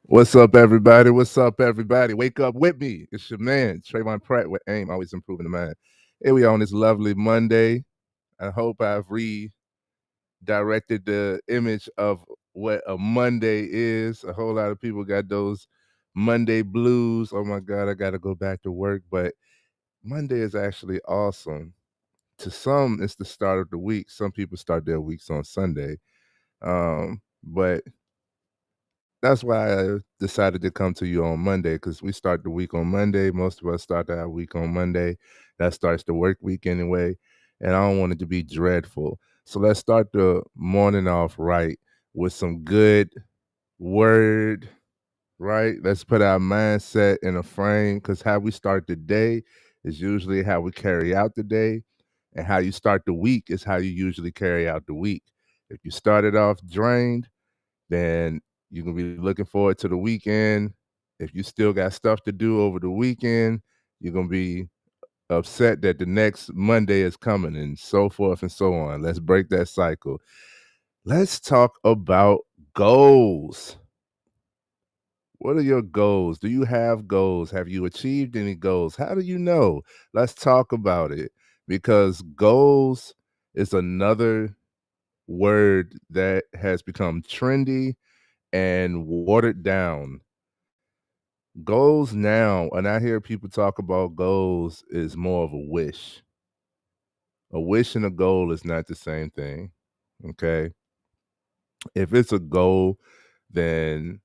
What's up, everybody? What's up, everybody? Wake up with me. It's your man, Tresvon Pratt with AIM, always improving the mind. Here we are on this lovely Monday. I hope I've redirected the image of what a Monday is. A whole lot of people got those Monday blues. Oh my God, I got to go back to work. But Monday is actually awesome. To some, it's the start of the week. Some people start their weeks on Sunday. But that's why I decided to come to you on Monday, because we start the week on Monday. Most of us start our week on Monday. That starts the work week anyway. And I don't want it to be dreadful. So let's start the morning off right with some good word, right? Let's put our mindset in a frame, because how we start the day is usually how we carry out the day. And how you start the week is how you usually carry out the week. If you started off drained, then you can be looking forward to the weekend. If you still got stuff to do over the weekend, you're going to be upset that the next Monday is coming, and so forth and so on. Let's break that cycle. Let's talk about goals. What are your goals? Do you have goals? Have you achieved any goals? How do you know? Let's talk about it, because goals is another word that has become trendy and watered down. Goals now, and I hear people talk about goals, is more of a wish. A wish and a goal is not the same thing. Okay. If it's a goal, then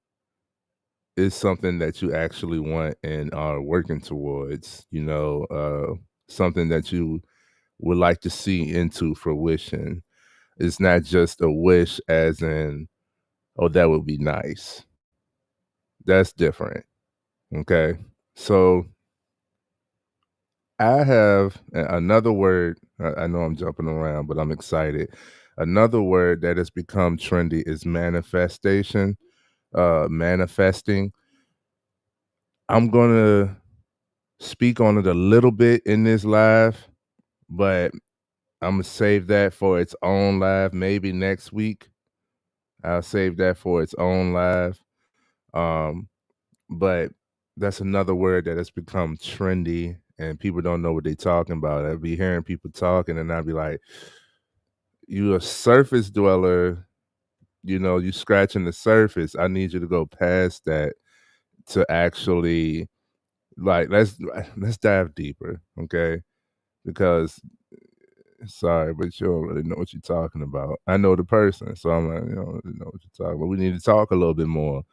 it's something that you actually want and are working towards, something that you would like to see into fruition. It's not just a wish, as in, oh, that would be nice. That's different. Okay. So I have another word. I know I'm jumping around, but I'm excited. Another word that has become trendy is manifestation, manifesting. I'm going to speak on it a little bit in this live, but I'm going to save that for its own live, maybe next week. I'll save that for its own live. Um, but that's another word that has become trendy, and people don't know what they're talking about. I'll be hearing people talking, and I'll be like, you a surface dweller, you scratching the surface. I need you to go past that to actually, like, let's dive deeper, okay? Because sorry, but you don't really know what you're talking about. I know the person, so I'm like, you don't really know what you're talking about. We need to talk a little bit more.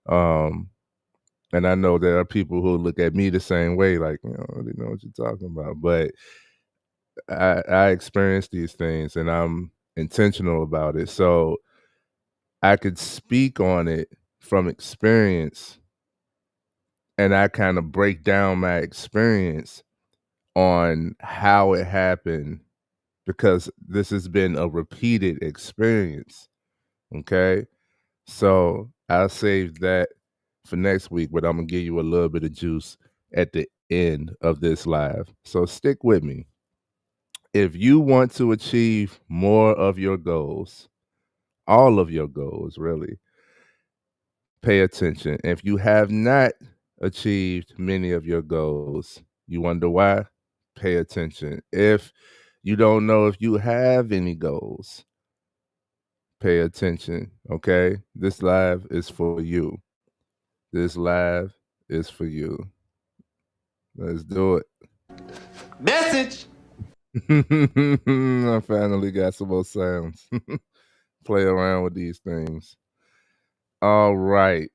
And I know there are people who look at me the same way, like, you don't really know what you're talking about. But I experience these things, and I'm intentional about it. So I could speak on it from experience, and I kind of break down my experience on how it happened, because this has been a repeated experience. Okay. So I'll save that for next week, but I'm going to give you a little bit of juice at the end of this live. So stick with me. If you want to achieve more of your goals, all of your goals, really, pay attention. If you have not achieved many of your goals, you wonder why? Pay attention. If you don't know if you have any goals, pay attention. Okay? This live is for you. This live is for you. Let's do it. Message. I finally got some more sounds. Play around with these things. All right.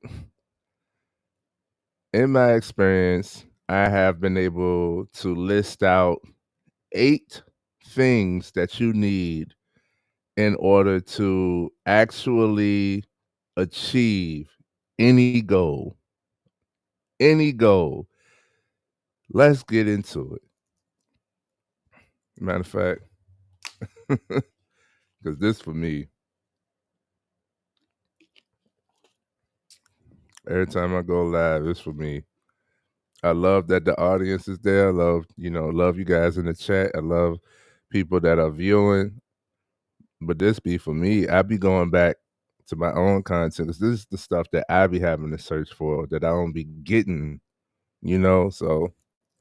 In my experience, I have been able to list out 8 things that you need in order to actually achieve any goal. Any goal. Let's get into it. Matter of fact, because this for me, every time I go live, it's for me. I love that the audience is there. I love you guys in the chat. I love people that are viewing. But this be for me. I be going back to my own content, because this is the stuff that I be having to search for that I don't be getting, So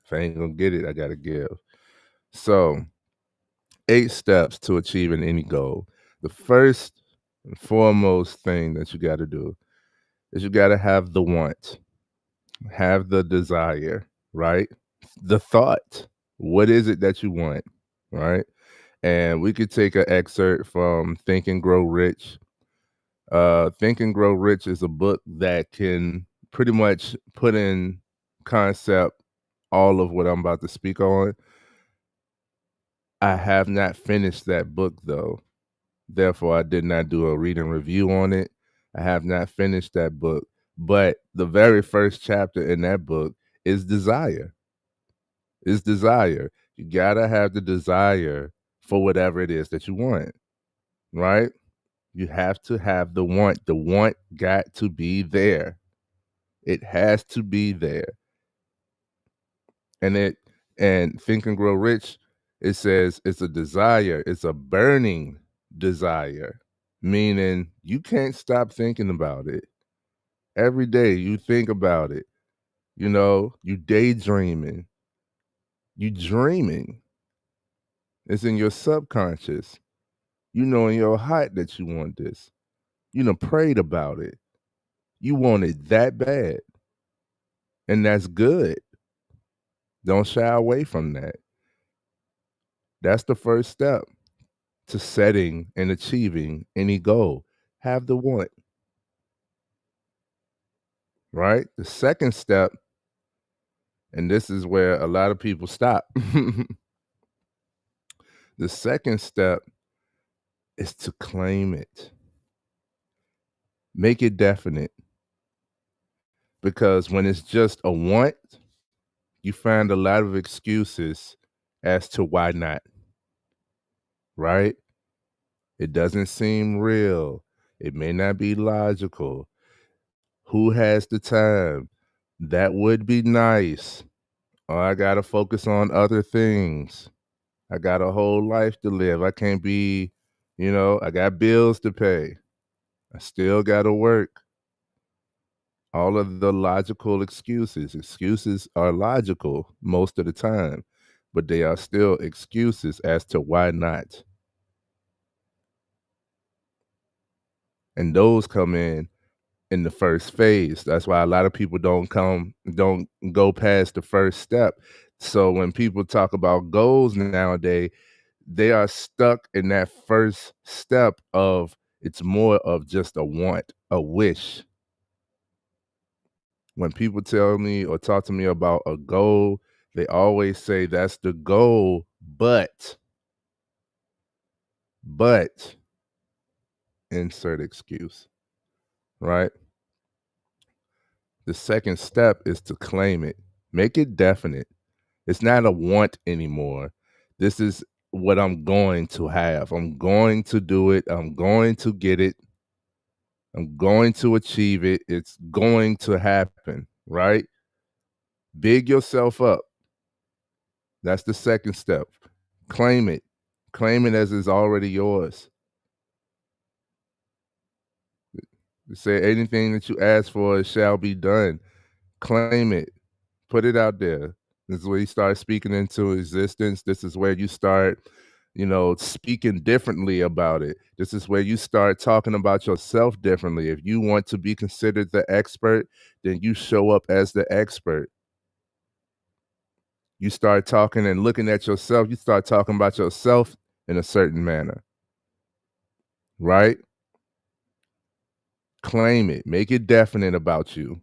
if I ain't gonna get it, I gotta give. So 8 steps to achieving any goal. The first and foremost thing that you gotta do is you gotta have the want, have the desire, right? The thought. What is it that you want, right? And we could take an excerpt from Think and Grow Rich. Think and Grow Rich is a book that can pretty much put in concept all of what I'm about to speak on. I have not finished that book though. Therefore, I did not do a read and review on it. I have not finished that book. But the very first chapter in that book is desire. Is desire. You gotta have the desire for whatever it is that you want, right? You have to have the want. The want got to be there. It has to be there. And Think and Grow Rich, it says it's a desire, it's a burning desire, meaning you can't stop thinking about it. Every day you think about it. You daydreaming, you dreaming. It's in your subconscious. You know in your heart that you want this. You done prayed about it. You want it that bad. And that's good. Don't shy away from that. That's the first step to setting and achieving any goal. Have the want, right? The second step, and this is where a lot of people stop. The second step is to claim it. Make it definite. Because when it's just a want, you find a lot of excuses as to why not, right? It doesn't seem real. It may not be logical. Who has the time? That would be nice. Or I got to focus on other things. I got a whole life to live. I can't be, I got bills to pay. I still got to work. All of the logical excuses. Excuses are logical most of the time, but they are still excuses as to why not. And those come in the first phase. That's why a lot of people don't go past the first step. So when people talk about goals nowadays, they are stuck in that first step of it's more of just a want, a wish. When people tell me or talk to me about a goal, they always say that's the goal, but insert excuse, right? The second step is to claim it. Make it definite. It's not a want anymore. This is what I'm going to have. I'm going to do it. I'm going to get it. I'm going to achieve it. It's going to happen, right? Big yourself up. That's the second step. Claim it. Claim it as it's already yours. Say anything that you ask for, it shall be done. Claim it. Put it out there. This is where you start speaking into existence. This is where you start, speaking differently about it. This is where you start talking about yourself differently. If you want to be considered the expert, then you show up as the expert. You start talking and looking at yourself. You start talking about yourself in a certain manner, right? Claim it. Make it definite about you.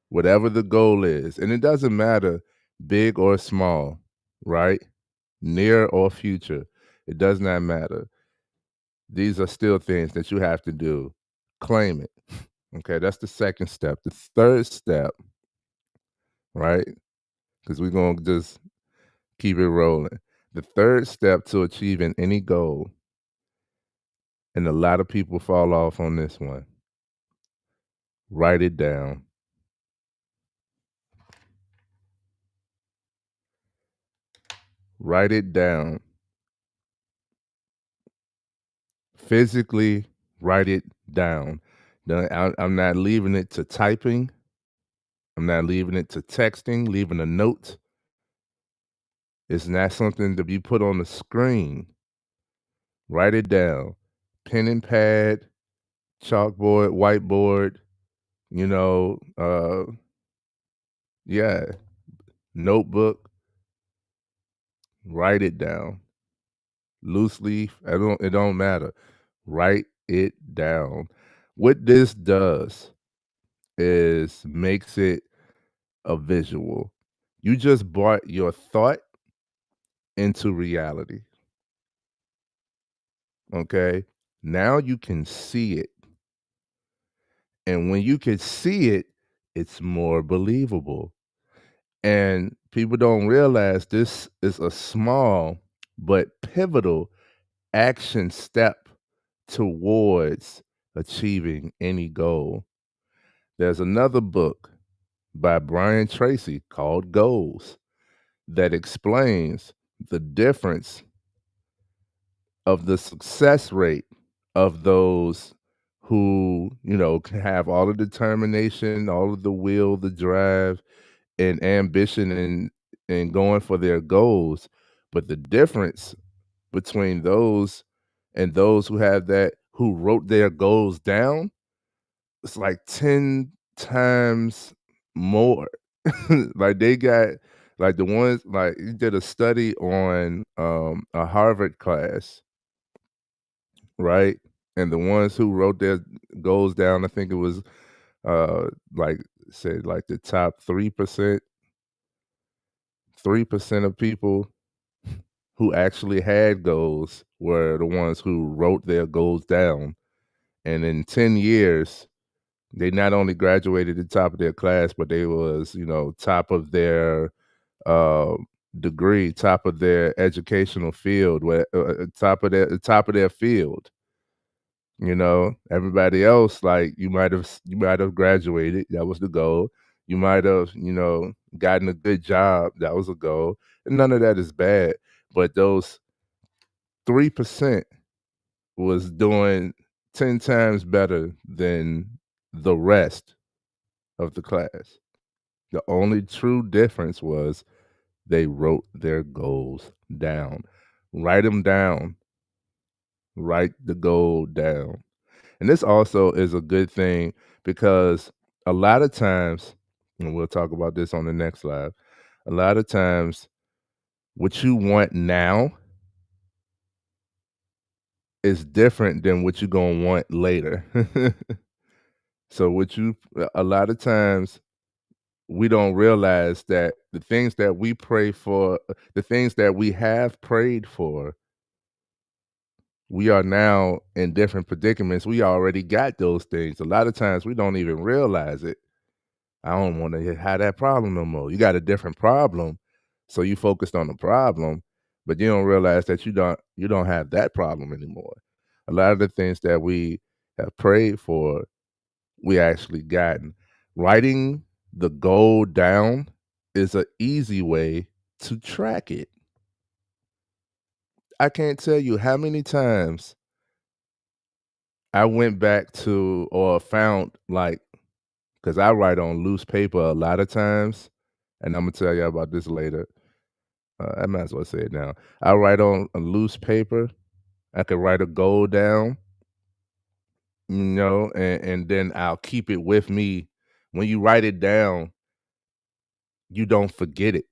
Whatever the goal is. And it doesn't matter big or small, right? Near or future. It does not matter. These are still things that you have to do. Claim it. Okay, that's the second step. The third step, right? Because we're going to just keep it rolling. The third step to achieving any goal, and a lot of people fall off on this one, write it down. Write it down. Physically Write it down. I'm not leaving it to typing. I'm not leaving it to texting, leaving a note. It's not something to be put on the screen. Write it down. Pen and pad, chalkboard, whiteboard, you know, yeah, notebook, write it down. Loose leaf, it don't matter. Write it down. What this does is makes it a visual. You just brought your thought into reality. Okay? Now you can see it. And when you can see it, it's more believable. And people don't realize this is a small but pivotal action step towards achieving any goal. There's another book by Brian Tracy called Goals that explains the difference of the success rate of those who, can have all the determination, all of the will, the drive, and ambition and going for their goals. But the difference between those and those who have that who wrote their goals down, it's like 10 times more. Like they got like the ones like he did a study on a Harvard class, right? And the ones who wrote their goals down, I think it was like said like the top 3% of people who actually had goals were the ones who wrote their goals down. And in 10 years, they not only graduated the top of their class, but they was, top of their uh, degree, top of their educational field, top of their field. Everybody else, like you might have graduated. That was the goal. You might have, gotten a good job. That was a goal. And none of that is bad. But those 3% was doing 10 times better than the rest of the class. The only true difference was they wrote their goals down. Write them down. Write the goal down. And this also is a good thing because a lot of times, and we'll talk about this on the next slide, a lot of times what you want now is different than what you're going to want later. So a lot of times we don't realize that the things that we pray for, the things that we have prayed for, we are now in different predicaments. We already got those things. A lot of times we don't even realize it. I don't want to have that problem no more. You got a different problem, so you focused on the problem, but you don't realize that you don't have that problem anymore. A lot of the things that we have prayed for, we actually gotten. Writing the goal down is an easy way to track it. I can't tell you how many times I went back to or found like because I write on loose paper a lot of times, and I'm gonna tell you about this later. I might as well say it now. I write on a loose paper. I could write a goal down, and then I'll keep it with me. When you write it down, you don't forget it.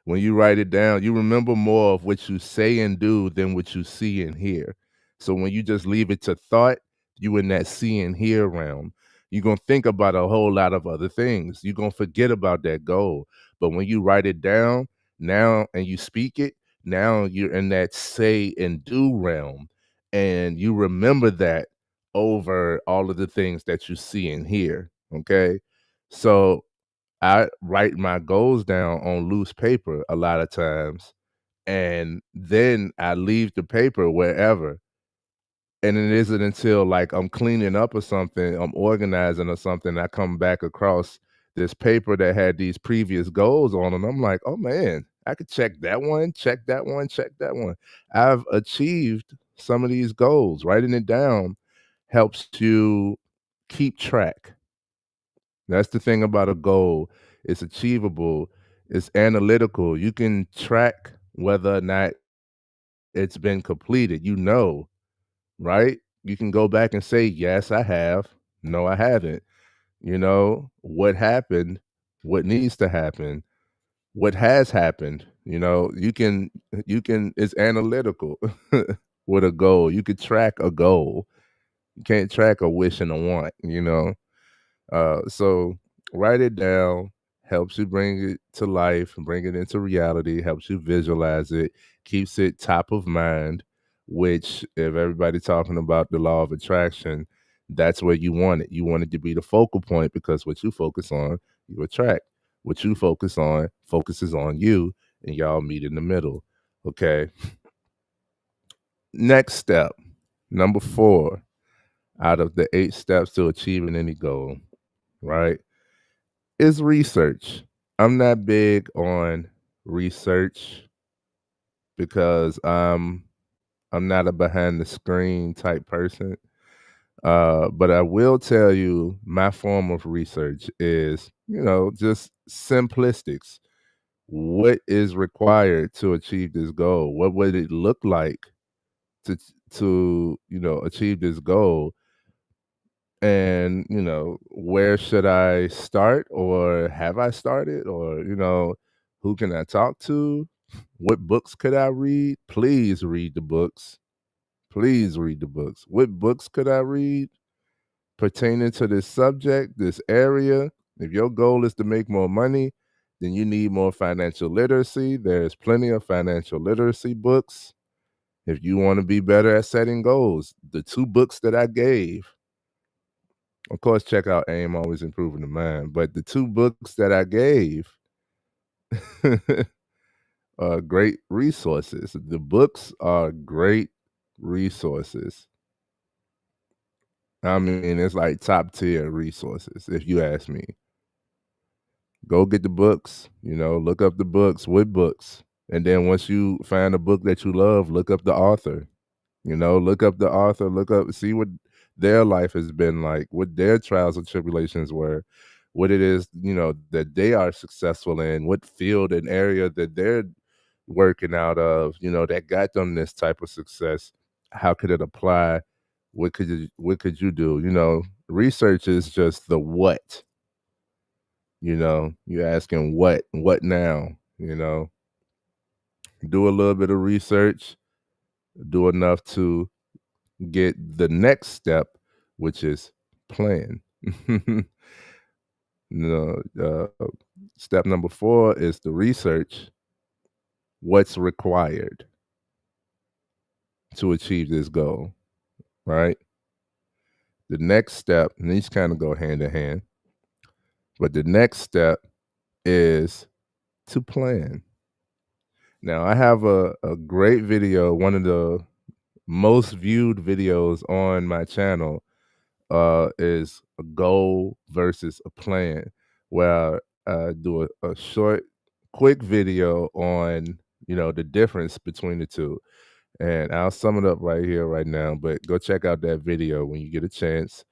When you write it down, you remember more of what you say and do than what you see and hear. So when you just leave it to thought, you in that see and hear realm. You're gonna think about a whole lot of other things. You're gonna forget about that goal. But when you write it down now and you speak it, now you're in that say and do realm. And you remember that over all of the things that you see and hear. Okay. So I write my goals down on loose paper a lot of times, and then I leave the paper wherever. And it isn't until like I'm cleaning up or something, I'm organizing or something, I come back across this paper that had these previous goals on it. I'm like, oh man, I could check that one, check that one, check that one. I've achieved some of these goals. Writing it down helps you keep track. That's the thing about a goal. It's achievable, it's analytical. You can track whether or not it's been completed. Right? You can go back and say, yes, I have. No, I haven't. What happened, what needs to happen, what has happened. You can it's analytical with a goal. You could track a goal. You can't track a wish and a want. So write it down, helps you bring it to life, bring it into reality, helps you visualize it, keeps it top of mind, which if everybody talking about the law of attraction, that's where you want it. You want it to be the focal point because what you focus on, you attract. What you focus on focuses on you, and y'all meet in the middle. Okay. Next step, number 4 out of the 8 steps to achieving any goal, right? Is research. I'm not big on research because I'm not a behind the screen type person. But I will tell you my form of research is, just simplistics. What is required to achieve this goal? What would it look like to achieve this goal? And where should I start, or have I started, or who can I talk to? What books could I read? Please read the books. Please read the books. What books could I read pertaining to this subject, this area? If your goal is to make more money, then you need more financial literacy. There's plenty of financial literacy books. If you want to be better at setting goals, the 2 books that I gave, of course, check out AIM, Always Improving the Mind. But the 2 books that I gave are great resources. The books are great resources. I mean, it's like top tier resources, if you ask me. Go get the books, look up the books. What books? And then once you find a book that you love, look up the author. Look up the author, see what their life has been like, what their trials and tribulations were, what it is, that they are successful in, what field and area that they're working out of, that got them this type of success. How could it apply? What could you do? Research is just the what. You're asking what now, do a little bit of research, do enough to get the next step, which is plan. No, step number 4 is the research. What's required to achieve this goal, right? The next step, and these kind of go hand in hand, but the next step is to plan. Now, I have a great video, one of the most viewed videos on my channel is a goal versus a plan, where I do a short, quick video on the difference between the two, and I'll sum it up right here, right now. But go check out that video when you get a chance.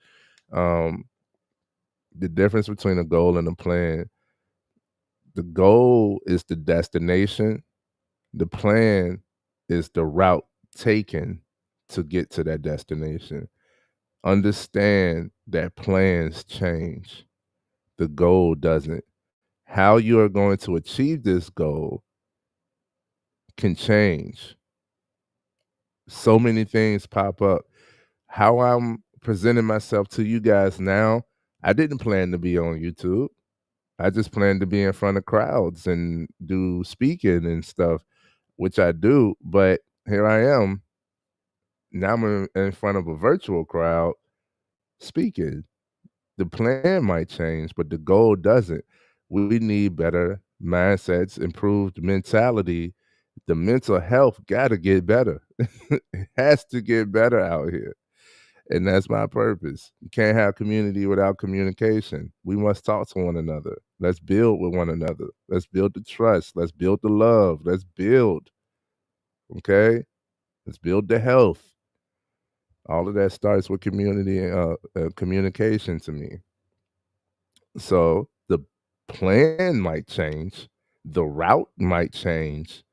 The difference between a goal and a plan: the goal is the destination, the plan is the route taken to get to that destination. Understand that plans change. The goal doesn't. How you are going to achieve this goal can change. So many things pop up. How I'm presenting myself to you guys now, I didn't plan to be on YouTube. I just planned to be in front of crowds and do speaking and stuff, which I do. But here I am. Now I'm in front of a virtual crowd speaking. The plan might change, but the goal doesn't. We need better mindsets, improved mentality. The mental health got to get better. It has to get better out here. And that's my purpose. You can't have community without communication. We must talk to one another. Let's build with one another. Let's build the trust. Let's build the love. Let's build. Okay? Let's build the health. All of that starts with communication to me. So the plan might change, the route might change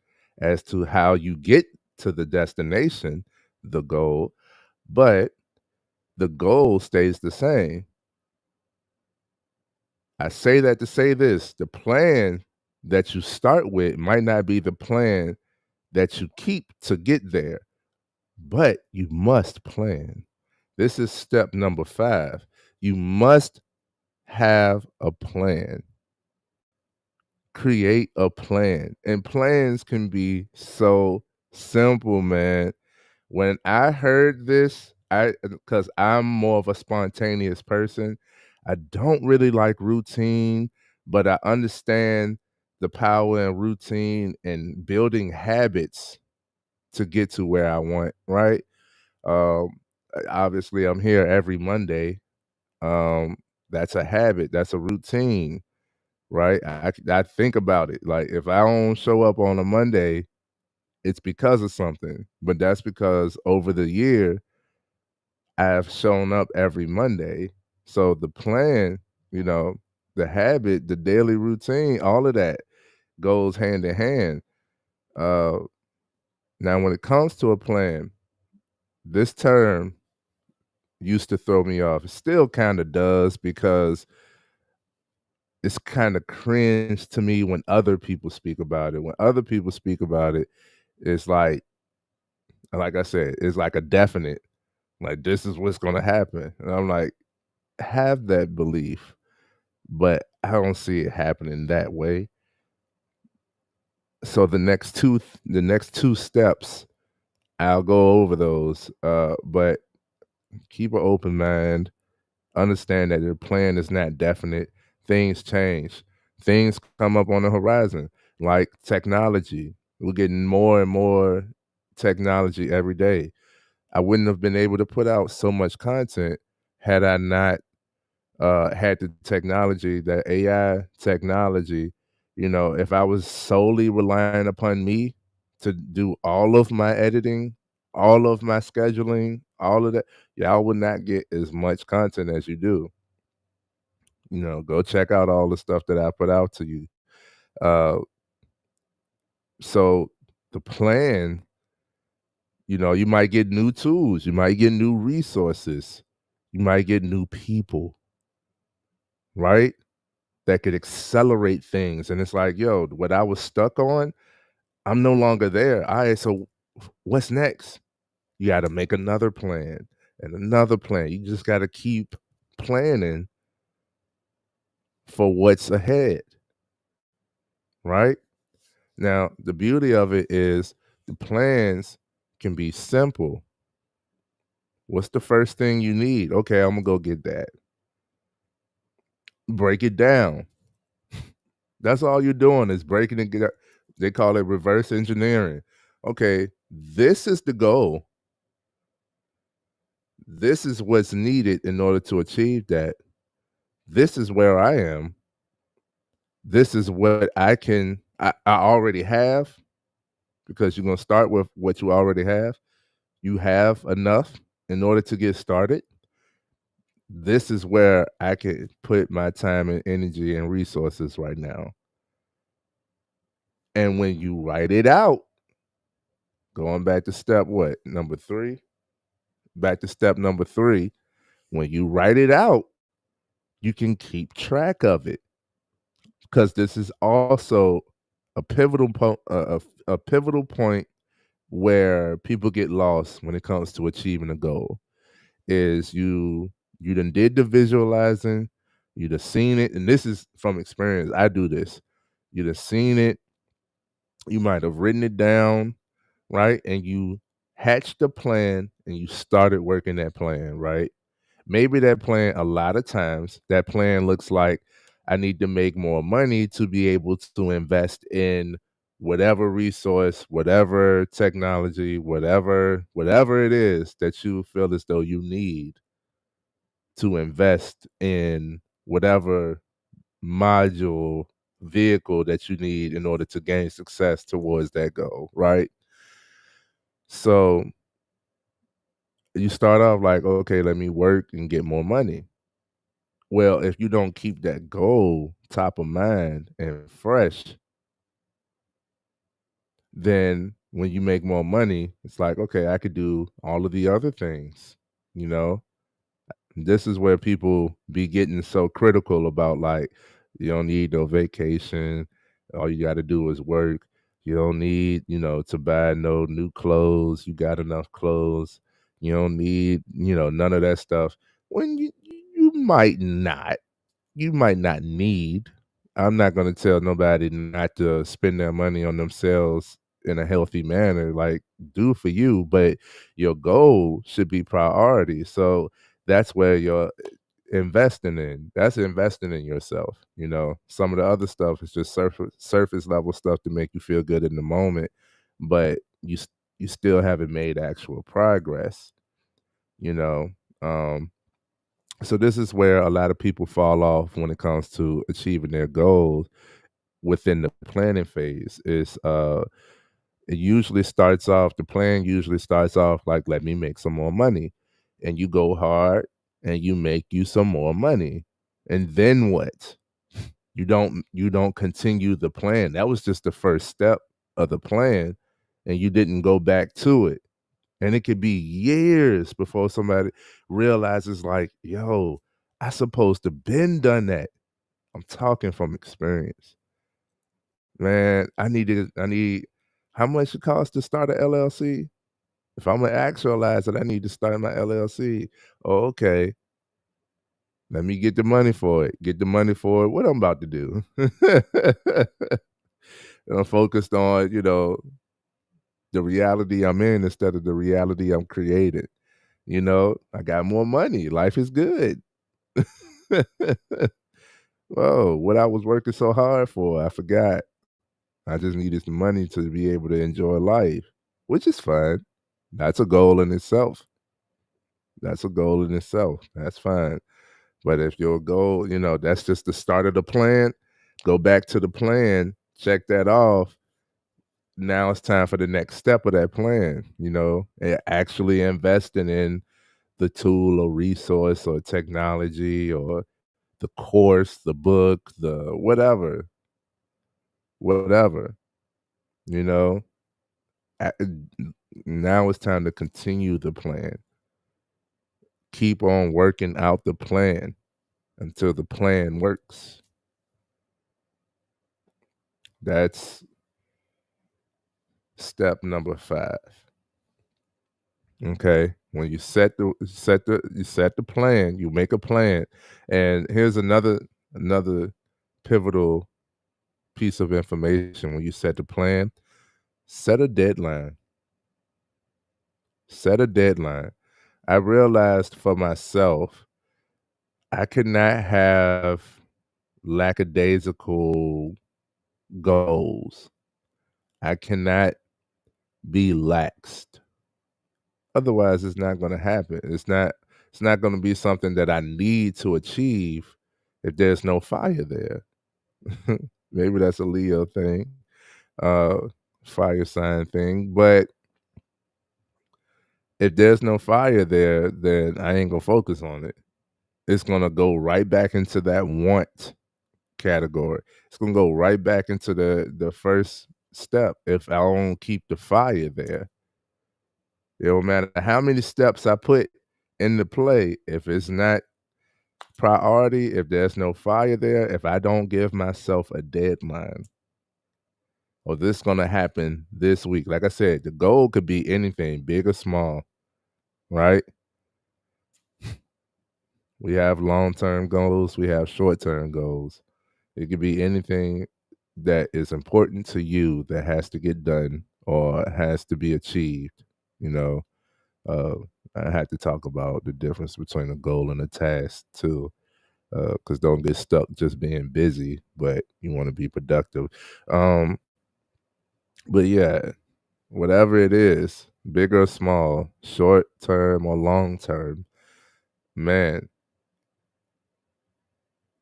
as to how you get to the destination, the goal, but the goal stays the same. I say that to say this, the plan that you start with might not be the plan that you keep to get there, but you must plan. This is step number 5. You must have a plan. Create a plan. And plans can be so simple, man. When I heard this, because I'm more of a spontaneous person, I don't really like routine, but I understand the power in routine and building habits to get to where I want, right? Um, Obviously, I'm here every Monday. Um, that's a habit, that's a routine, right? I think about it. Like if I don't show up on a Monday, it's because of something, but that's because over the year I've shown up every Monday. So the plan, you know, the habit, the daily routine, all of that goes hand in hand. Uh, Now, when it comes to a plan, this term used to throw me off. It still kind of does because it's kind of cringe to me when other people speak about it. When other people speak about it, it's like I said, it's like a definite, like this is what's going to happen. And I'm like, have that belief, but I don't see it happening that way. So the next two steps, I'll go over those. But keep an open mind. Understand that your plan is not definite. Things change. Things come up on the horizon, like technology. We're getting more and more technology every day. I wouldn't have been able to put out so much content had I not had the technology, the AI technology. If I was solely relying upon me to do all of my editing, all of my scheduling, all of that, y'all would not get as much content as you do. Go check out all the stuff that I put out to you. Uh, so the plan, you might get new tools, you might get new resources, you might get new people, right? That could accelerate things. And it's like, yo, what I was stuck on, I'm no longer there. All right, so what's next? You got to make another plan and another plan. You just got to keep planning for what's ahead, right? Now, the beauty of it is the plans can be simple. What's the first thing you need? Okay, I'm going to go get that. Break it down. That's all you're doing is breaking it. They call it reverse engineering. Okay, this is the goal. This is what's needed in order to achieve that. This is where I am. This is what I already have, because you're going to start with what you already have. You have enough in order to get started. This is where I can put my time and energy and resources right now. And when you write it out, going back to step what? Number 3? Back to step number 3. When you write it out, you can keep track of it, because this is also a pivotal point where people get lost when it comes to achieving a goal. Is you done did the visualizing, you done seen it, and this is from experience. I do this. You done seen it, you might have written it down, right? And you hatched a plan and you started working that plan, right? Maybe that plan, a lot of times, that plan looks like, I need to make more money to be able to invest in whatever resource, whatever technology, whatever it is that you feel as though you need to invest in whatever module vehicle that you need in order to gain success towards that goal, right? So you start off like, okay, let me work and get more money. Well, if you don't keep that goal top of mind and fresh, then when you make more money, it's like, okay, I could do all of the other things, you know? This is where people be getting so critical about like, you don't need no vacation. All you got to do is work. You don't need, to buy no new clothes. You got enough clothes. You don't need, none of that stuff. When you might not, you might not need. I'm not going to tell nobody not to spend their money on themselves in a healthy manner. Like, do for you, but your goal should be priority. So that's where you're investing in. That's investing in yourself. Some of the other stuff is just surface level stuff to make you feel good in the moment, but you still haven't made actual progress. You know, um, so this is where a lot of people fall off when it comes to achieving their goals within the planning phase. It usually starts off the plan usually starts off like, let me make some more money. And you go hard and you make you some more money. And then what? You don't continue the plan. That was just the first step of the plan, and you didn't go back to it. And it could be years before somebody realizes like, yo, I supposed to been done that. I'm talking from experience. Man, I need how much it costs to start a LLC? If I'm gonna actualize it, I need to start my LLC. Oh, okay. Let me get the money for it. Get the money for it. What I'm about to do. I'm focused on, the reality I'm in instead of the reality I'm creating. I got more money. Life is good. Whoa, what I was working so hard for, I forgot. I just needed some money to be able to enjoy life, which is fine. That's a goal in itself. That's a goal in itself. That's fine. But if your goal, that's just the start of the plan, go back to the plan, check that off. Now it's time for the next step of that plan, and actually investing in the tool or resource or technology or the course, the book, the whatever, you know. A- Now it's time to continue the plan. Keep on working out the plan until the plan works. That's step number 5. Okay. When you set the plan, you make a plan. And here's another pivotal piece of information when you set the plan, set a deadline. Set a deadline. I realized for myself, I could not have lackadaisical goals. I cannot be laxed. Otherwise, it's not gonna happen. It's not gonna be something that I need to achieve if there's no fire there. Maybe that's a Leo thing, uh, fire sign thing, but if there's no fire there, then I ain't gonna focus on it. It's gonna go right back into that want category. It's gonna go right back into the first step if I don't keep the fire there. It don't matter how many steps I put into play, if it's not priority, if there's no fire there, if I don't give myself a deadline, or this gonna happen this week. Like I said, the goal could be anything, big or small, right? We have long-term goals, we have short-term goals. It could be anything that is important to you that has to get done or has to be achieved. You know, uh, I had to talk about the difference between a goal and a task too, because don't get stuck just being busy, but you want to be productive. Um, but yeah, whatever it is, big or small, short term or long term, man,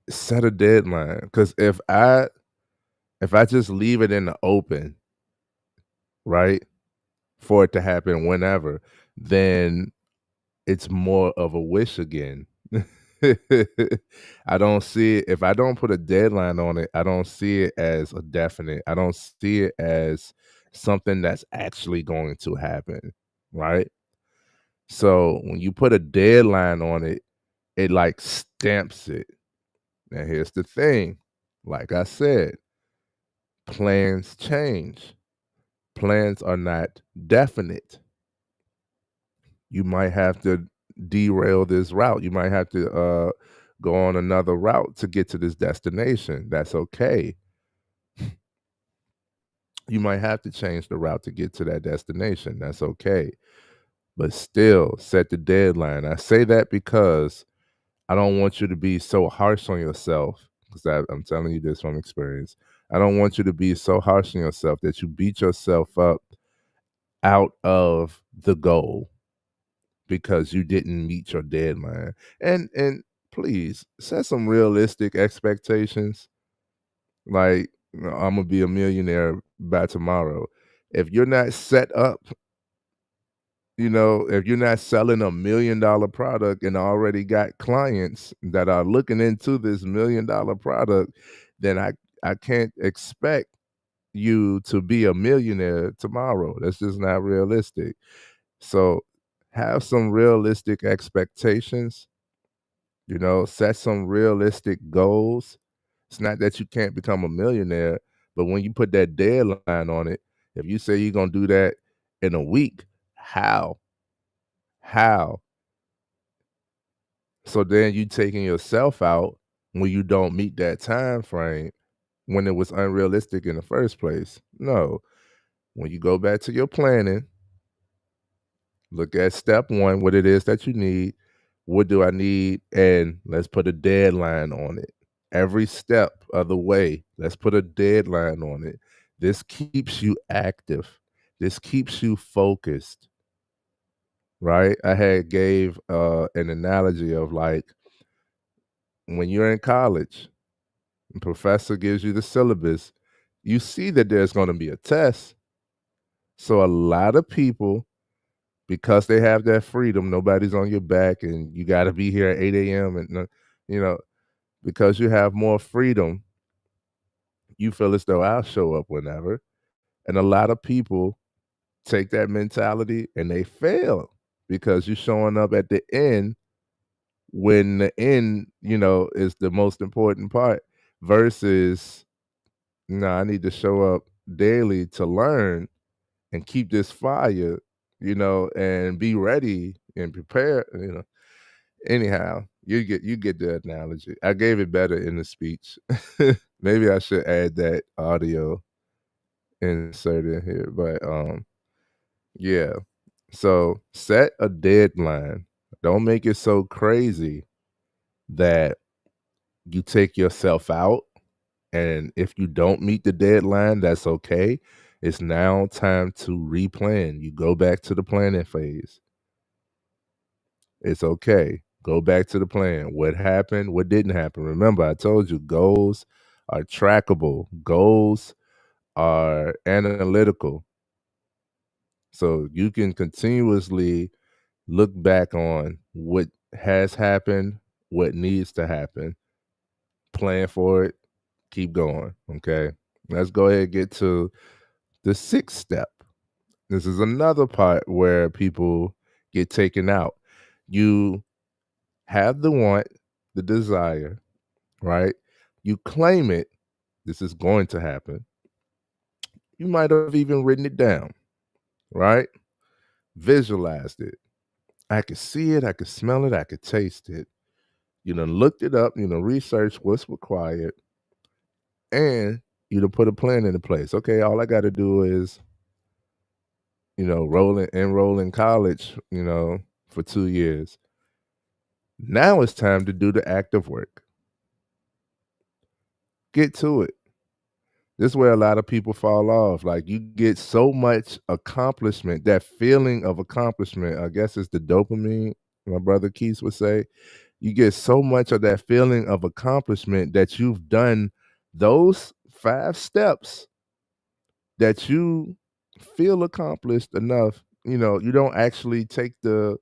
set a deadline. Because if I just leave it in the open, right, for it to happen whenever, then it's more of a wish again. I don't see it if I don't put a deadline on it, I don't see it as a definite. I don't see it as something that's actually going to happen, right? So when you put a deadline on it, it like stamps it. Now here's the thing. Like I said, plans change. Plans are not definite. You might have to derail this route. You might have to go on another route to get to this destination. That's okay. You might have to change the route to get to that destination. That's okay. But still, set the deadline. I say that because I don't want you to be so harsh on yourself. Because I'm telling you this from experience. I don't want you to be so harsh on yourself that you beat yourself up out of the goal because you didn't meet your deadline. And please set some realistic expectations. Like, I'm gonna be a millionaire by tomorrow. If you're not set up, if you're not selling $1 million product and already got clients that are looking into this $1 million product, then I can't expect you to be a millionaire tomorrow. That's just not realistic. So have some realistic expectations, set some realistic goals. It's not that you can't become a millionaire, but when you put that deadline on it, if you say you're going to do that in a week, how? How? So then you taking yourself out when you don't meet that time frame when it was unrealistic in the first place. No. When you go back to your planning, look at step 1, what it is that you need. What do I need? And let's put a deadline on it. Every step of the way, let's put a deadline on it. This keeps you active. This keeps you focused, right? I had gave an analogy of like when you're in college, the professor gives you the syllabus, you see that there's going to be a test. So a lot of people, because they have that freedom, nobody's on your back, and you got to be here at 8 a.m. and you know, because you have more freedom, you feel as though I'll show up whenever. And a lot of people take that mentality and they fail because you're showing up at the end when the end, is the most important part versus, no, I need to show up daily to learn and keep this fire, and be ready and prepared. Anyhow, you get the analogy. I gave it better in the speech. Maybe I should add that audio insert in here, but yeah. So set a deadline. Don't make it so crazy that you take yourself out. And if you don't meet the deadline, that's okay. It's now time to replan. You go back to the planning phase. It's okay. Go back to the plan. What happened? What didn't happen? Remember, I told you goals are trackable. Goals are analytical. So you can continuously look back on what has happened, what needs to happen, plan for it, keep going. Okay. Let's go ahead and get to the 6th step. This is another part where people get taken out. You have the want, the desire, right? You claim it. This is going to happen. You might have even written it down, right? Visualized it. I could see it. I could smell it. I could taste it. You done looked it up. You done researched what's required. And you done put a plan into place. Okay, all I got to do is, enroll in college, for 2 years. Now it's time to do the active work. Get to it. This is where a lot of people fall off. Like you get so much accomplishment, that feeling of accomplishment. I guess it's the dopamine, my brother Keith would say. You get so much of that feeling of accomplishment that you've done those 5 steps that you feel accomplished enough. You don't actually take the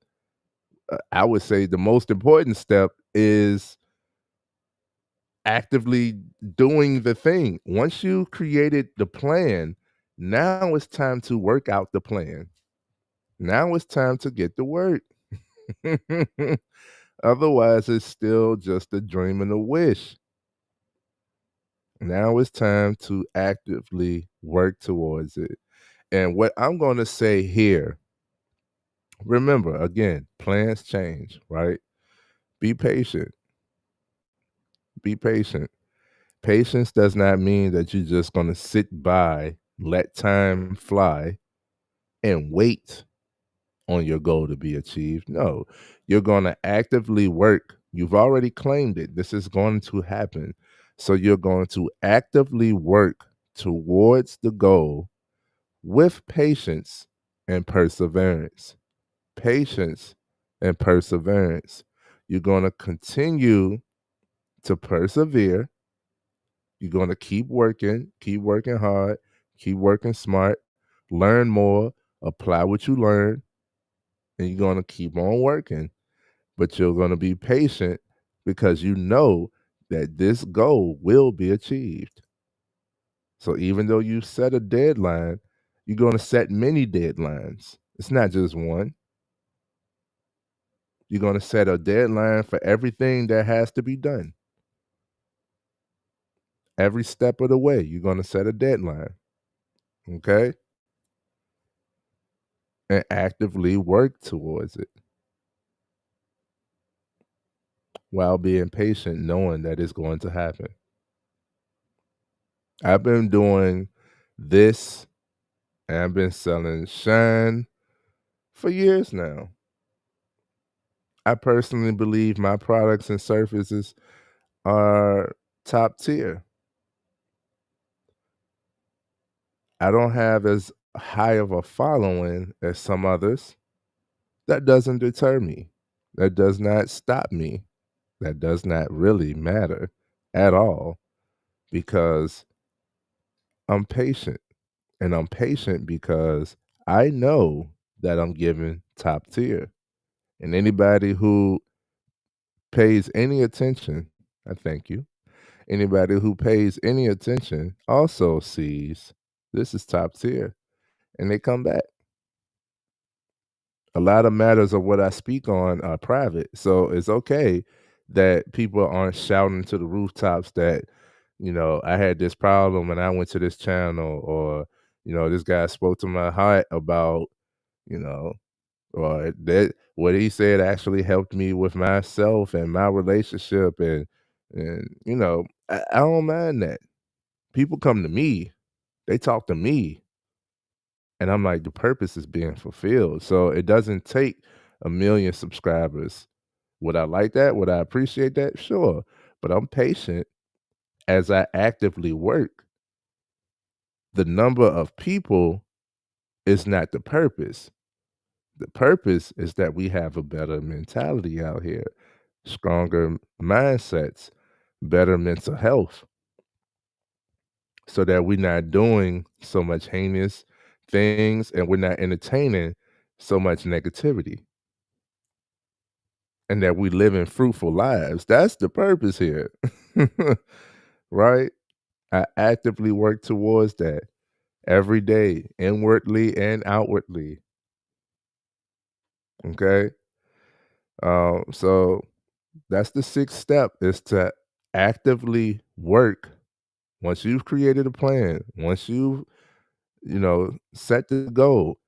I would say the most important step is actively doing the thing. Once you created the plan, now it's time to work out the plan. Now it's time to get to work. Otherwise, it's still just a dream and a wish. Now it's time to actively work towards it. And what I'm going to say here, remember, again, plans change, right? Be patient. Be patient. Patience does not mean that you're just going to sit by, let time fly, and wait on your goal to be achieved. No, you're going to actively work. You've already claimed it. This is going to happen. So you're going to actively work towards the goal with patience and perseverance. Patience and perseverance. You're going to continue to persevere. You're going to keep working hard, keep working smart, learn more, apply what you learn, and you're going to keep on working. But you're going to be patient because you know that this goal will be achieved. So even though you set a deadline, you're going to set many deadlines. It's not just one. You're going to set a deadline for everything that has to be done. Every step of the way, you're going to set a deadline. Okay? And actively work towards it while being patient, knowing that it's going to happen. I've been doing this and I've been selling Shine for years now. I personally believe my products and services are top tier. I don't have as high of a following as some others. That doesn't deter me. That does not stop me. That does not really matter at all because I'm patient. And I'm patient because I know that I'm giving top tier. And anybody who pays any attention, I thank you. Anybody who pays any attention also sees this is top tier and they come back. A lot of matters of what I speak on are private. So it's okay that people aren't shouting to the rooftops that, I had this problem and I went to this channel or, this guy spoke to my heart about, you know, or that what he said actually helped me with myself and my relationship and I don't mind that. People come to me, they talk to me, and I'm like, the purpose is being fulfilled. So it doesn't take a million subscribers. Would I like that? Would I appreciate that? Sure. But I'm patient as I actively work. The number of people is not the purpose. The purpose is that we have a better mentality out here, stronger mindsets, better mental health, so that we're not doing so much heinous things and we're not entertaining so much negativity and that we live in fruitful lives. That's the purpose here. Right? I actively work towards that every day, inwardly and outwardly. Okay. So that's the sixth step is to actively work. Once you've created a plan, once you've, set the goal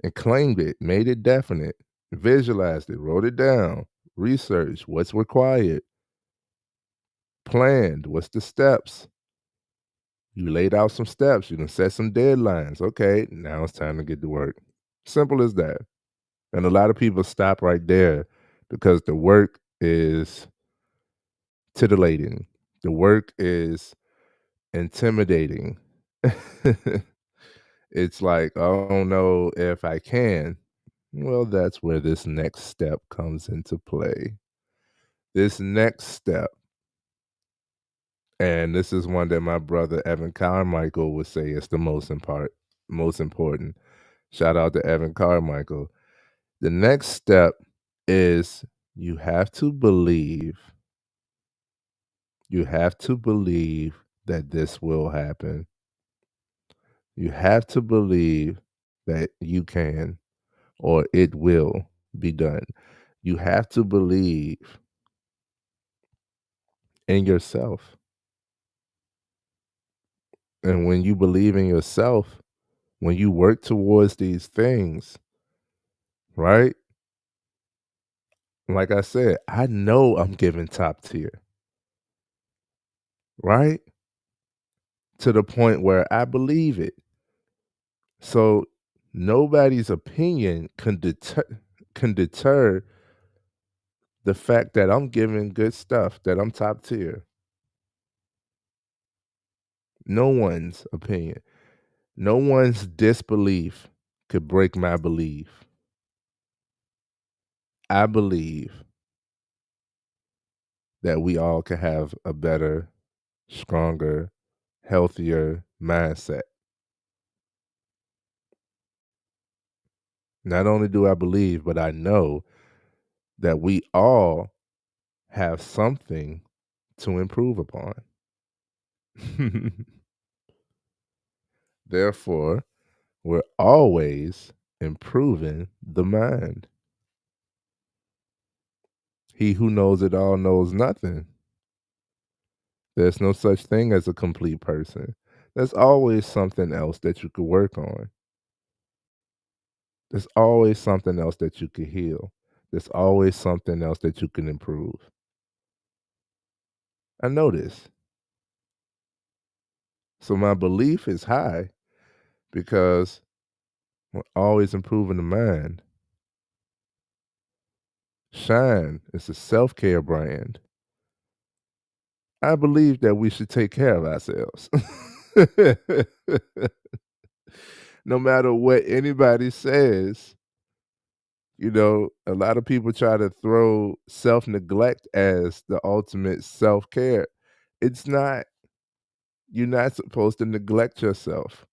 and claimed it, made it definite, visualized it, wrote it down, researched what's required, planned, what's the steps. You laid out some steps, you done set some deadlines. Okay, now it's time to get to work. Simple as that. And a lot of people stop right there because the work is titillating. The work is intimidating. It's like, I don't know if I can. Well, that's where this next step comes into play. This next step, and this is one that my brother Evan Carmichael would say is the most important. Shout out to Evan Carmichael. The next step is you have to believe, you have to believe that this will happen. You have to believe that you can or it will be done. You have to believe in yourself. And when you believe in yourself, when you work towards these things, right? Like I said, I know I'm giving top tier, right? To the point where I believe it. So nobody's opinion can deter the fact that I'm giving good stuff, that I'm top tier. No one's opinion, no one's disbelief could break my belief. I believe that we all can have a better, stronger, healthier mindset. Not only do I believe, but I know that we all have something to improve upon. Therefore, we're always improving the mind. He who knows it all knows nothing. There's no such thing as a complete person. There's always something else that you could work on. There's always something else that you could heal. There's always something else that you can improve. I know this. So my belief is high because we're always improving the mind. Shine is a self care brand. I believe that we should take care of ourselves. No matter what anybody says, a lot of people try to throw self neglect as the ultimate self care. It's not. You're not supposed to neglect yourself.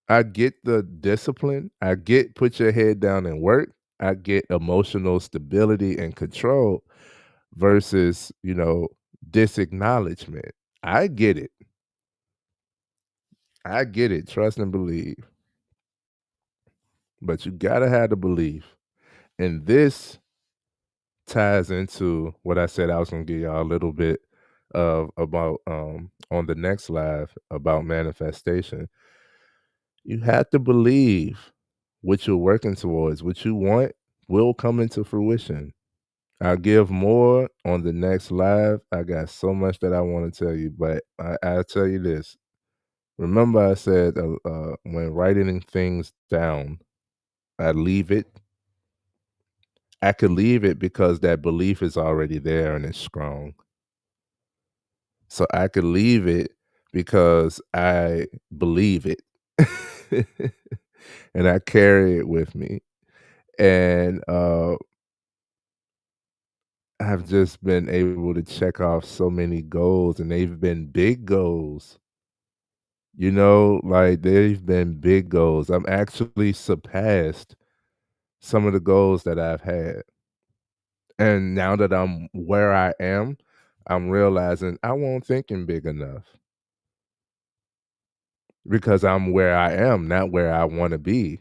I get the discipline. I get put your head down and work. I get emotional stability and control versus, disacknowledgement. I get it. I get it. Trust and believe. But you got to have the belief. And this ties into what I said I was going to give y'all a little bit of about on the next live about manifestation. You have to believe what you're working towards, what you want will come into fruition. I'll give more on the next live. I got so much that I want to tell you, but I'll tell you this. Remember, I said when writing things down, I leave it. I could leave it because that belief is already there and it's strong. So I could leave it because I believe it. And I carry it with me. And I've just been able to check off so many goals, and they've been big goals. Like they've been big goals. I'm actually surpassed some of the goals that I've had. And now that I'm where I am, I'm realizing I won't thinking big enough because I'm where I am, not where I want to be.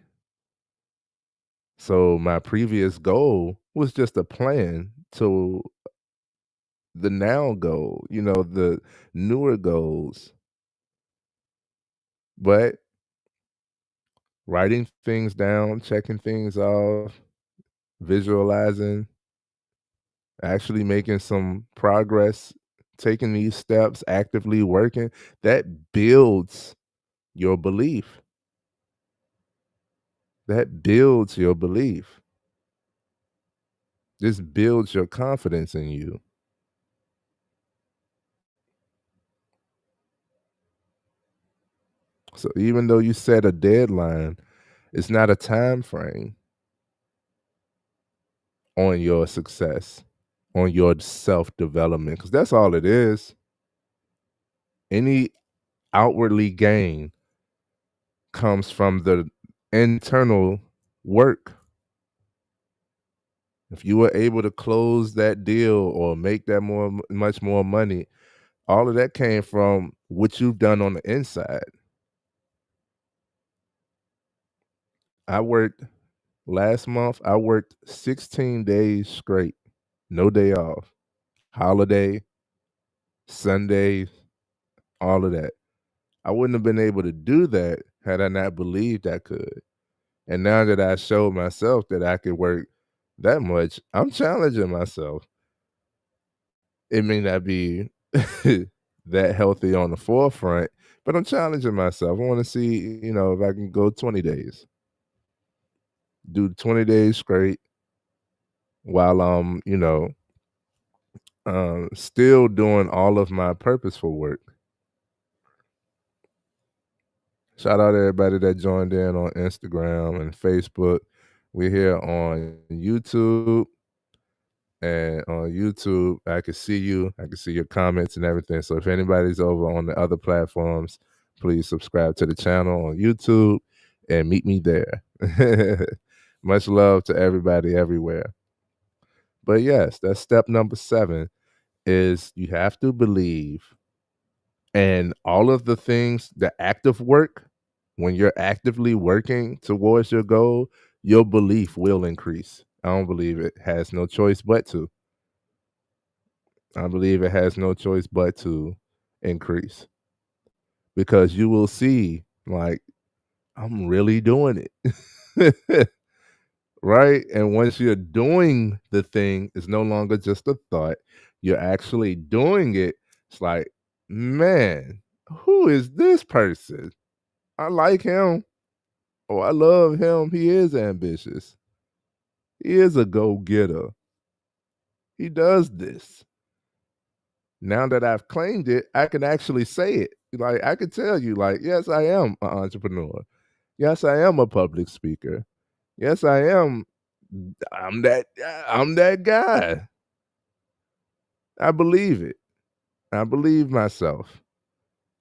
So my previous goal was just a plan to the now goal, the newer goals. But writing things down, checking things off, visualizing, actually making some progress, taking these steps, actively working, that builds your belief. That builds your belief. This builds your confidence in you. So even though you set a deadline, it's not a time frame on your success, on your self-development, because that's all it is. Any outwardly gain comes from the internal work. If you were able to close that deal or make that much more money, all of that came from what you've done on the inside. I worked last month, I worked 16 days straight, no day off, holiday, Sundays, all of that. I wouldn't have been able to do that had I not believed I could. And now that I showed myself that I could work that much, I'm challenging myself. It may not be that healthy on the forefront, but I'm challenging myself. I want to see, if I can go 20 days, do 20 days straight while I'm, still doing all of my purposeful work. Shout out to everybody that joined in on Instagram and Facebook. We're here on YouTube. And on YouTube, I can see you. I can see your comments and everything. So if anybody's over on the other platforms, please subscribe to the channel on YouTube and meet me there. Much love to everybody everywhere. But yes, that's step number 7 is you have to believe. And all of the things, the active work, when you're actively working towards your goal, your belief will increase. I don't believe it has no choice but to. I believe it has no choice but to increase because you will see, like, I'm really doing it. Right? And once you're doing the thing, it's no longer just a thought. You're actually doing it. It's like, man, who is this person? I like him. Oh, I love him. He is ambitious. He is a go getter. He does this. Now that I've claimed it, I can actually say it. Like, I can tell you, like, yes, I am an entrepreneur. Yes, I am a public speaker. Yes, I am. I'm that guy. I believe it. I believe myself.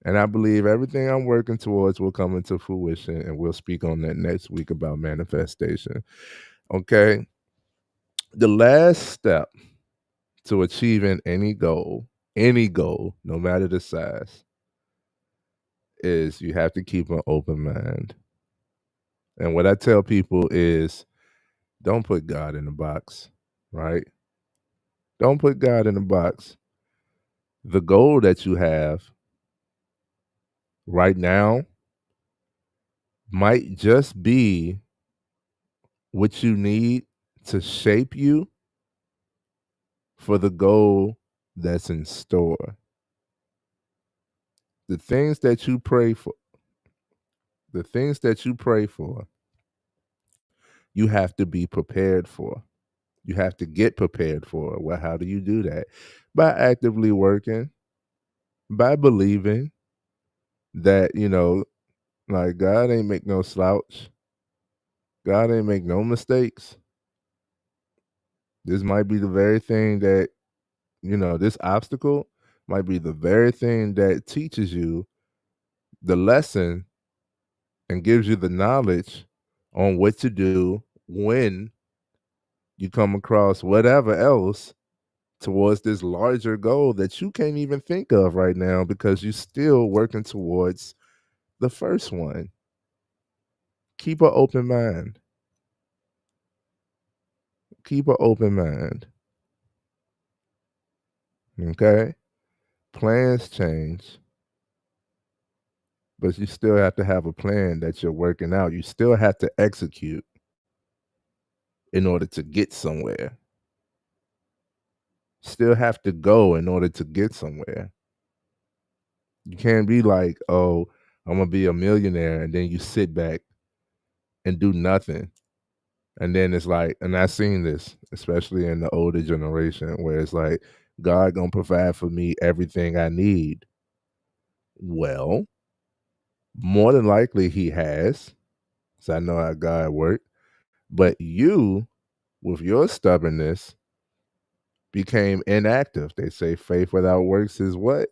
And I believe everything I'm working towards will come into fruition. And we'll speak on that next week about manifestation. Okay. The last step to achieving any goal, no matter the size, is you have to keep an open mind. And what I tell people is don't put God in a box, right? Don't put God in a box. The goal that you have right now might just be what you need to shape you for the goal that's in store. The things that you pray for, the things that you pray for, you have to be prepared for. You have to get prepared for. Well, how do you do that? By actively working, by believing that, like God ain't make no slouch. God ain't make no mistakes. This might be the very thing that, this obstacle might be the very thing that teaches you the lesson and gives you the knowledge on what to do when you come across whatever else towards this larger goal that you can't even think of right now because you're still working towards the first one. Keep an open mind. Keep an open mind. Okay? Plans change, but you still have to have a plan that you're working out. You still have to execute in order to get somewhere. Still have to go in order to get somewhere. You can't be like, oh, I'm gonna be a millionaire, and then you sit back and do nothing. And then it's like, and I've seen this, especially in the older generation, where it's like, God gonna provide for me everything I need. Well, more than likely he has, because I know how God works. But you, with your stubbornness, became inactive. They say faith without works is what?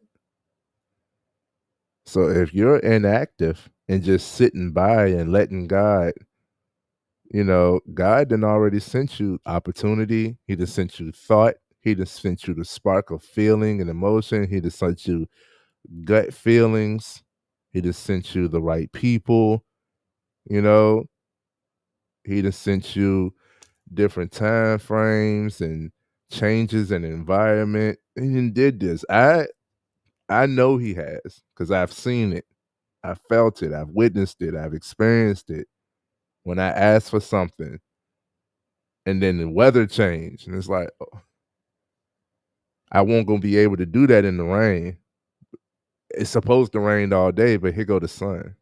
So if you're inactive and just sitting by and letting God God done already sent you opportunity. He done sent you thought. He done sent you the spark of feeling and emotion. He done sent you gut feelings. He done sent you the right people. You know, he done sent you different time frames and changes in environment. He done did this. I know he has because I've seen it. I felt it. I've witnessed it. I've experienced it. When I asked for something, and then the weather changed, and it's like, oh, I won't gonna be able to do that in the rain. It's supposed to rain all day, but here go the sun.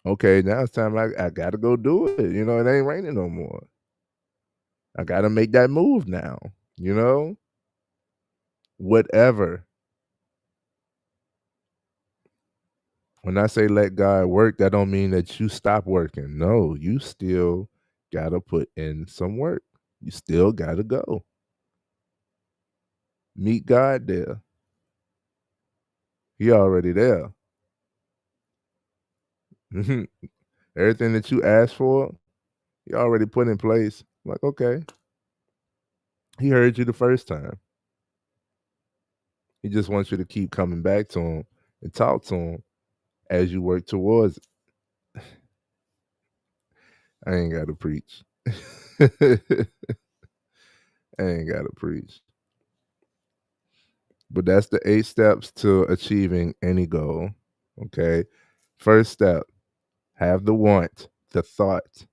Okay, now it's time. I gotta go do it. It ain't raining no more. I gotta make that move now. You know, whatever. When I say let God work, that don't mean that you stop working. No, you still gotta put in some work. You still gotta go meet God there. He already there. Everything that you asked for, he already put in place. Like, okay, he heard you the first time. He just wants you to keep coming back to him and talk to him as you work towards it. I ain't got to preach. I ain't got to preach. But that's the 8 steps to achieving any goal. Okay. First step, have the want, the thought.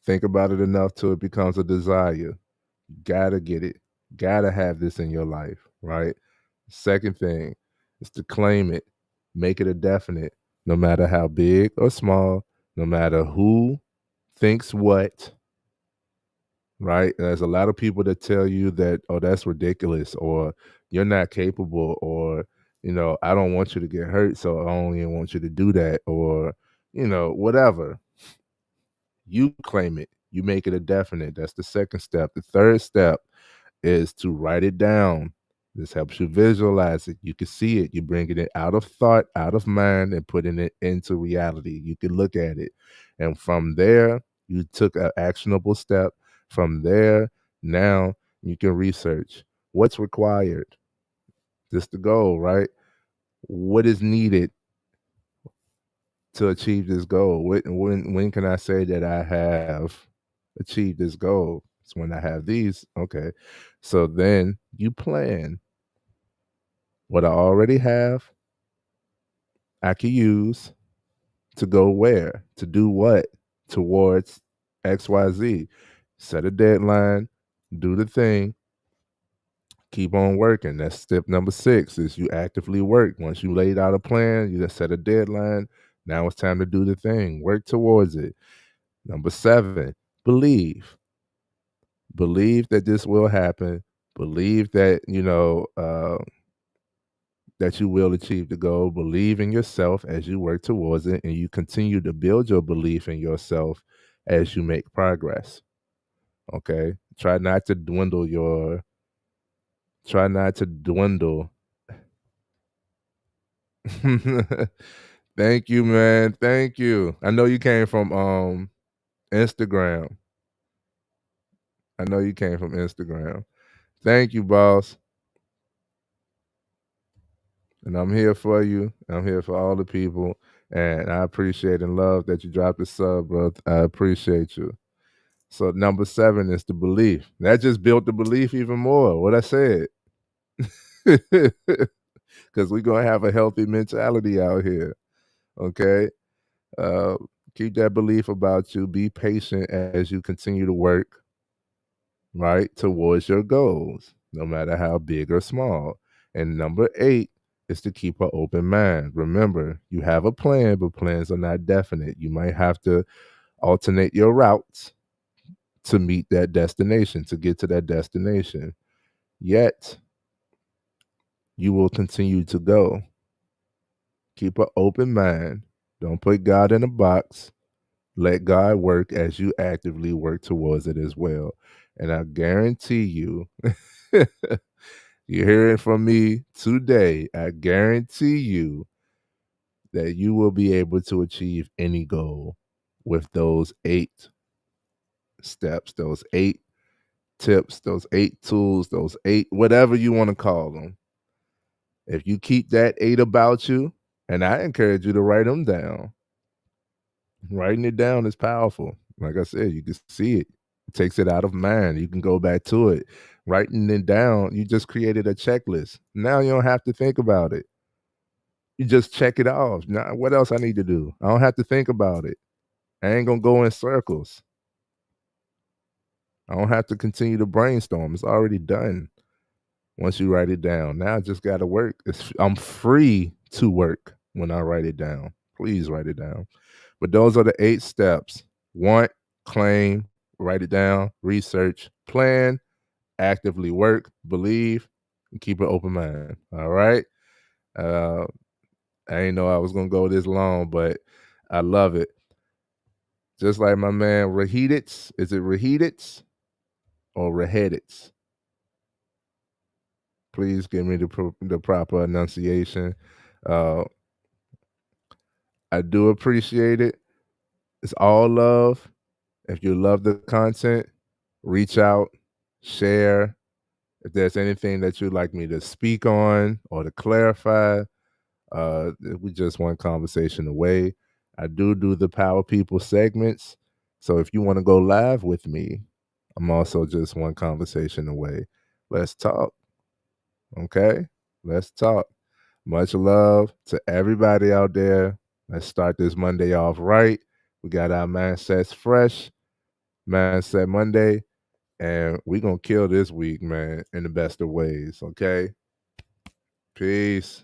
Think about it enough till it becomes a desire. You gotta get it. Gotta have this in your life, right? Second thing is to claim it, make it a definite, no matter how big or small, no matter who thinks what, right? There's a lot of people that tell you that, oh, that's ridiculous, or you're not capable, or, I don't want you to get hurt, so I only want you to do that, or, whatever. You claim it, you make it a definite. That's the second step. The third step is to write it down. This helps you visualize it. You can see it. You're bringing it out of thought, out of mind, and putting it into reality. You can look at it. And from there, you took an actionable step. From there, now you can research what's required. This the goal, right? What is needed to achieve this goal? When can I say that I have achieved this goal? It's when I have these. Okay. So then you plan what I already have, I can use to go where, to do what, towards XYZ. Set a deadline, do the thing, keep on working. That's step number 6 is you actively work. Once you laid out a plan, you just set a deadline. Now it's time to do the thing. Work towards it. Number 7, believe. Believe that this will happen. Believe that, that you will achieve the goal. Believe in yourself as you work towards it, and you continue to build your belief in yourself as you make progress. Okay? Try not to try not to dwindle. Thank you, man. Thank you. I know you came from Instagram. I know you came from Instagram. Thank you, boss. And I'm here for you. I'm here for all the people. And I appreciate and love that you dropped the sub, bro. I appreciate you. So number 7 is the belief. That just built the belief even more. What I said. Because we're gonna have a healthy mentality out here. Okay. Uh, keep that belief about you. Be patient as you continue to work, right, towards your goals, no matter how big or small. And number 8 is to keep an open mind. Remember, you have a plan, but plans are not definite. You might have to alternate your routes to meet that destination, to get to that destination. Yet, you will continue to go. Keep an open mind. Don't put God in a box. Let God work as you actively work towards it as well. And I guarantee you, you hear it from me today. I guarantee you that you will be able to achieve any goal. with those 8 steps, those 8 tips, those 8 tools, those 8, whatever you want to call them. If you keep that 8 about you, and I encourage you to write them down. Writing it down is powerful. Like I said, you can see it. It takes it out of mind. You can go back to it. Writing it down, you just created a checklist. Now you don't have to think about it. You just check it off. Now, what else I need to do? I don't have to think about it. I ain't gonna go in circles. I don't have to continue to brainstorm. It's already done. Once you write it down, now I just gotta work. I'm free to work when I write it down. Please write it down. But those are the 8 steps. Want, claim, write it down, research, plan, actively work, believe, and keep an open mind. All right. Uh, I didn't know I was gonna go this long, but I love it. Just like my man Raheditz. Is it Raheditz or Raheditz? Please give me the proper enunciation. Uh, I do appreciate it. It's all love. If you love the content, reach out, share. If there's anything that you'd like me to speak on or to clarify, we just one conversation away. I do the Power People segments. So if you want to go live with me, I'm also just one conversation away. Let's talk. Okay? Let's talk. Much love to everybody out there. Let's start this Monday off right. We got our mindsets fresh. Mindset Monday. And we're going to kill this week, man, in the best of ways. Okay? Peace.